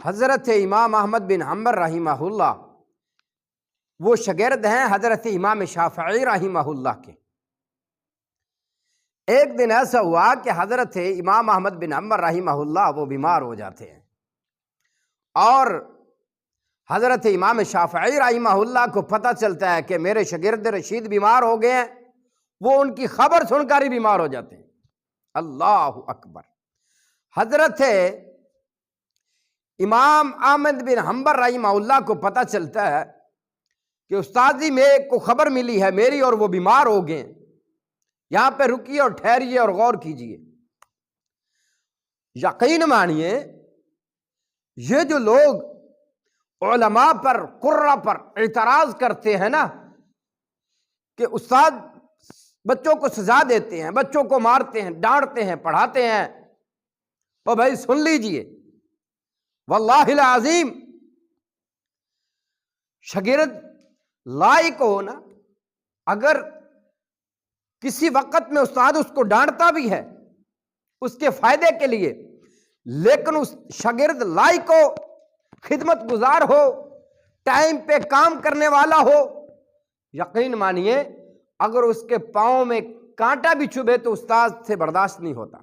حضرت امام احمد بن حنبل رحمہ اللہ وہ شاگرد ہیں حضرت امام شافعی رحمہ اللہ کے۔ ایک دن ایسا ہوا کہ حضرت امام احمد بن حنبل رحمہ اللہ وہ بیمار ہو جاتے ہیں، اور حضرت امام شافعی رحمہ اللہ کو پتہ چلتا ہے کہ میرے شاگرد رشید بیمار ہو گئے ہیں۔ وہ ان کی خبر سن کر ہی بیمار ہو جاتے ہیں۔ اللہ اکبر۔ حضرت امام احمد بن حنبل رحمہ اللہ کو پتہ چلتا ہے کہ استاد جی میں کو خبر ملی ہے میری، اور وہ بیمار ہو گئے ہیں، یہاں پہ رکیے اور ٹھہریے اور غور کیجئے۔ یقین مانیے یہ جو لوگ علماء پر قرہ پر اعتراض کرتے ہیں نا کہ استاد بچوں کو سزا دیتے ہیں، بچوں کو مارتے ہیں، ڈانٹتے ہیں، پڑھاتے ہیں، تو بھائی سن لیجئے، واللہ العظیم شاگرد لائق ہو نا، اگر کسی وقت میں استاد اس کو ڈانٹتا بھی ہے اس کے فائدے کے لیے، لیکن اس شاگرد لائق ہو، خدمت گزار ہو، ٹائم پہ کام کرنے والا ہو، یقین مانیے اگر اس کے پاؤں میں کانٹا بھی چبھے تو استاد سے برداشت نہیں ہوتا۔